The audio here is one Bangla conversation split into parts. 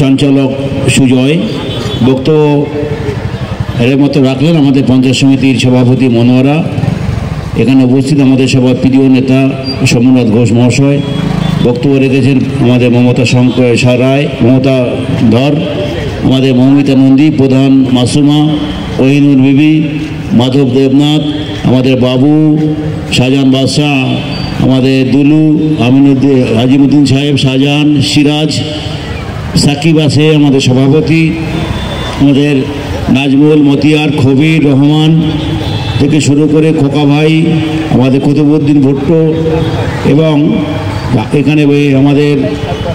সঞ্চালক সুজয় বক্তব্য এর মতো রাখলেন। আমাদের পঞ্চায়েত সমিতির সভাপতি মনোয়ারা, এখানে উপস্থিত আমাদের সবার প্রিয় নেতা সোমনাথ ঘোষ মহাশয় বক্তব্য রেখেছেন। আমাদের মমতা রায়, মমতা ধর, আমাদের মৌমিতা নন্দী, প্রধান মাসুমা, ওহিনুর বিবি, মাধব দেবনাথ, আমাদের বাবু, শাহজাহান বাদশাহ, আমাদের দুলু, আমিনুদ্দিন, আজিমুদ্দিন সাহেব, শাহজাহান, সিরাজ, সাকিব আছে আমাদের সভাপতি, আমাদের নাজমুল, মতিয়ার, খবির রহমান থেকে শুরু করে খোকা ভাই, আমাদের কুতুবউদ্দিন ভুট্টো এবং এখানে আমাদের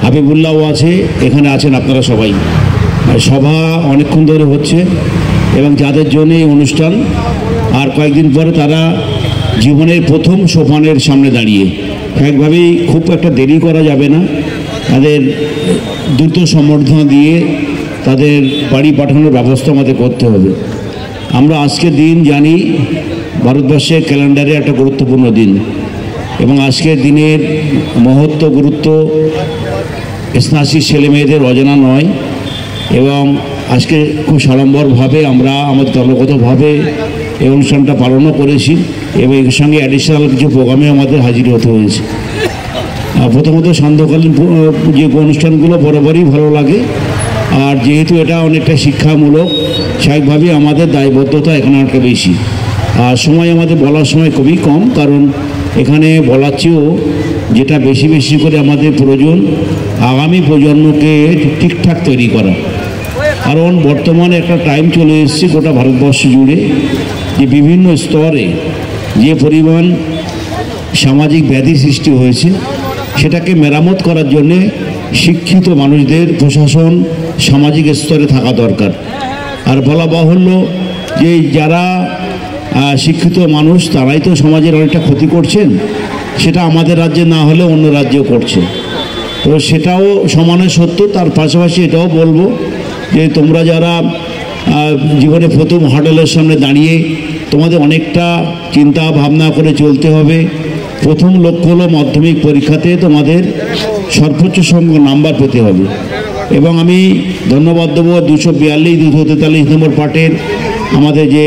হাবিবুল্লাহও আছে। এখানে আছেন আপনারা সবাই। সভা অনেকক্ষণ ধরে হচ্ছে এবং যাদের জন্য এই অনুষ্ঠান, আর কয়েকদিন পরে তারা জীবনের প্রথম সোপানের সামনে দাঁড়িয়ে, একভাবেই খুব একটা দেরি করা যাবে না। তাদের দ্রুত সম্বর্ধনা দিয়ে তাদের বাড়ি পাঠানোর ব্যবস্থা আমাদের করতে হবে। আমরা আজকের দিন জানি ভারতবর্ষের ক্যালেন্ডারে একটা গুরুত্বপূর্ণ দিন এবং আজকের দিনের মহত্ব, গুরুত্ব স্নাসির ছেলে মেয়েদের অজানা নয় এবং আজকে খুব সাড়ম্বরভাবে আমরা আমাদের দলগতভাবে এই অনুষ্ঠানটা পালনও করেছি এবং এর সঙ্গে অ্যাডিশনাল কিছু প্রোগ্রামে আমাদের হাজির হতে হয়েছে। প্রথমত সান্ধ্যকালীন যে অনুষ্ঠানগুলো বরাবরই ভালো লাগে, আর যেহেতু এটা অনেকটা শিক্ষামূলক, স্বাভাবিকভাবেই আমাদের দায়বদ্ধতা এখানে অনেকটা বেশি। আর সময় আমাদের বলার সময় খুবই কম, কারণ এখানে বলার চেয়েও যেটা বেশি বেশি করে আমাদের প্রয়োজন আগামী প্রজন্মকে ঠিকঠাক তৈরি করা। কারণ বর্তমানে একটা টাইম চলে এসেছে গোটা ভারতবর্ষ জুড়ে যে বিভিন্ন স্তরে যে পরিমাণ সামাজিক ব্যাধি সৃষ্টি হয়েছে, সেটাকে মেরামত করার জন্যে শিক্ষিত মানুষদের, প্রশাসন, সামাজিক স্তরে থাকা দরকার। আর বলা বাহুল্য যে যারা শিক্ষিত মানুষ তারাই তো সমাজের অনেকটা ক্ষতি করছেন, সেটা আমাদের রাজ্যে না হলে অন্য রাজ্যেও করছে। তো সেটাও সমানে সত্য। তার পাশাপাশি এটাও বলবো যে তোমরা যারা জীবনে প্রথম হার্ডেলের সামনে দাঁড়িয়ে তোমাদের অনেকটা চিন্তা ভাবনা করে চলতে হবে। প্রথম লক্ষ্য হলো মাধ্যমিক পরীক্ষাতে তোমাদের সর্বোচ্চ সংখ্যক নাম্বার পেতে হবে এবং আমি ধন্যবাদ দেবো 242, 243 নম্বর পার্টের আমাদের যে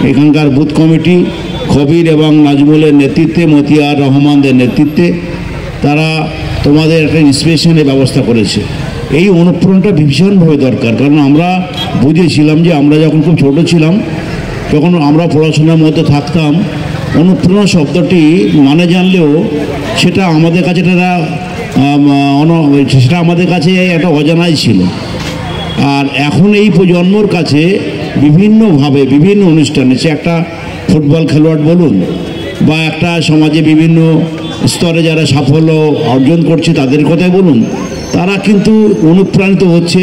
এখানকার বুথ কমিটি, খবির এবং নাজমুলের নেতৃত্বে, মতিয়ার রহমানদের নেতৃত্বে তারা তোমাদের একটা ইন্সপিরেশনের ব্যবস্থা করেছে। এই অনুপ্রেরণাটা ভীষণভাবে দরকার, কারণ আমরা বুঝেছিলাম যে আমরা যখন খুব ছোটো ছিলাম, যখন আমরা পড়াশোনার মধ্যে থাকতাম, অনুপ্রেরণা শব্দটি মানে জানলেও সেটা আমাদের কাছে সেটা আমাদের কাছে একটা অজানাই ছিল। আর এখন এই প্রজন্মর কাছে বিভিন্নভাবে বিভিন্ন অনুষ্ঠানে, সে একটা ফুটবল খেলোয়াড় বলুন বা একটা সমাজে বিভিন্ন স্তরে যারা সাফল্য অর্জন করছে তাদের কথাই বলুন, তারা কিন্তু অনুপ্রাণিত হচ্ছে,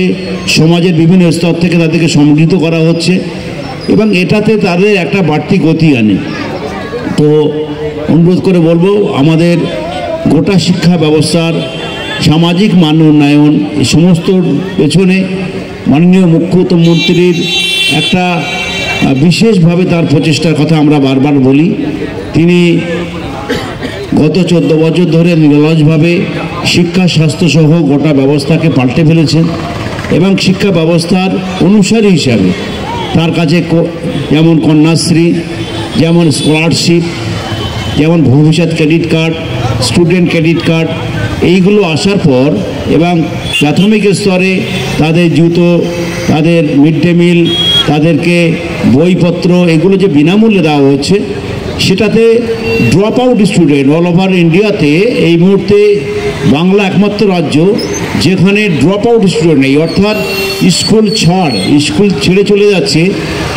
সমাজের বিভিন্ন স্তর থেকে তাদেরকে সমৃদ্ধ করা হচ্ছে এবং এটাতে তাদের একটা বাড়তি গতি আনে। তো অনুরোধ করে বলবো আমাদের গোটা শিক্ষা ব্যবস্থার সামাজিক মান উন্নয়ন, এই সমস্ত পেছনে মাননীয় মুখ্যমন্ত্রীর একটা বিশেষভাবে তার প্রচেষ্টার কথা আমরা বারবার বলি। তিনি গত 14 বছর ধরে নিরলসভাবে শিক্ষা, স্বাস্থ্যসহ গোটা ব্যবস্থাকে পাল্টে ফেলেছেন এবং শিক্ষা ব্যবস্থার অনুসারী হিসাবে তার কাছে যেমন কন্যাশ্রী, যেমন স্কলারশিপ, যেমন ভবিষ্যৎ credit card, student credit card, এইগুলো আসার পর এবং প্রাথমিক স্তরে তাদের জুতো, তাদের মিড ডে মিল, তাদেরকে বইপত্র, এগুলো যে বিনামূল্যে দেওয়া হচ্ছে, সেটাতে drop out student all over ইন্ডিয়াতে এই মুহূর্তে বাংলা একমাত্র রাজ্য যেখানে ড্রপ আউট স্টুডেন্ট নেই, অর্থাৎ স্কুল ছেড়ে চলে যাচ্ছে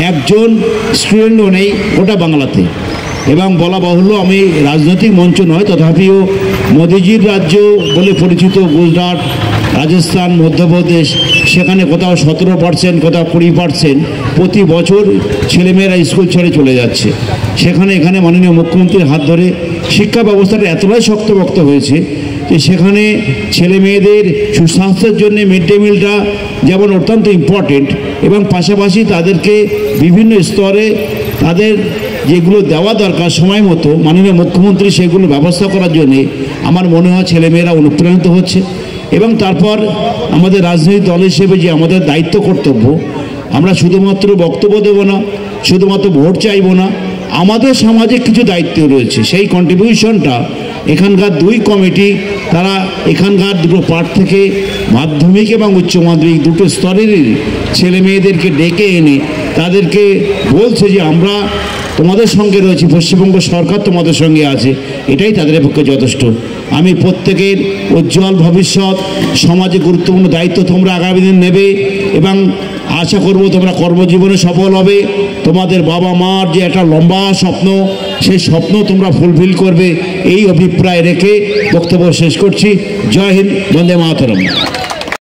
একজন স্টুডেন্টও নেই গোটা বাংলাতে। এবং বলা বাহুল্য, আমি রাজনৈতিক মঞ্চ নয়, তথাপিও মোদিজির রাজ্য বলে পরিচিত গুজরাট, রাজস্থান, মধ্যপ্রদেশ, সেখানে কোথাও 17%, কোথাও 20% প্রতি বছর ছেলেমেয়েরা স্কুল ছেড়ে চলে যাচ্ছে। এখানে মাননীয় মুখ্যমন্ত্রীর হাত ধরে শিক্ষা ব্যবস্থাটা এতটাই শক্তপোক্ত হয়েছে যে সেখানে ছেলে মেয়েদের সুস্বাস্থ্যের জন্য মিড ডে মিলটা যেমন অত্যন্ত ইম্পর্টেন্ট এবং পাশাপাশি তাদেরকে বিভিন্ন স্তরে তাদের যেগুলো দেওয়া দরকার সময় মতো মাননীয় মুখ্যমন্ত্রী সেগুলো ব্যবস্থা করার জন্যে আমার মনে হয় ছেলেমেয়েরা অনুপ্রাণিত হচ্ছে এবং তারপর আমাদের রাজনৈতিক দল হিসেবে যে আমাদের দায়িত্ব কর্তব্য, আমরা শুধুমাত্র বক্তব্য দেব না, শুধুমাত্র ভোট চাইব না, আমাদের সমাজে কিছু দায়িত্ব রয়েছে। সেই কন্ট্রিবিউশনটা এখানকার দুই কমিটি তারা এখানকার দুটো পার্ট থেকে মাধ্যমিক এবং উচ্চ মাধ্যমিক দুটো স্তরেরই ছেলে মেয়েদেরকে ডেকে এনে তাদেরকে বলছে যে আমরা তোমাদের সঙ্গে রয়েছি, পশ্চিমবঙ্গ সরকার তোমাদের সঙ্গে আছে, এটাই তাদের পক্ষে যথেষ্ট। আমি প্রত্যেকের উজ্জ্বল ভবিষ্যৎ, সমাজে গুরুত্বপূর্ণ দায়িত্ব তোমরা আগামী দিন নেবে এবং আশা করব তোমরা কর্মজীবনে সফল হবে। তোমাদের বাবা মার যে একটা লম্বা স্বপ্ন, সেই স্বপ্ন তোমরা ফুলফিল করবে, এই অভিপ্রায় রেখে বক্তব্য শেষ করছি। জয় হিন্দ, বন্দে মাতরম।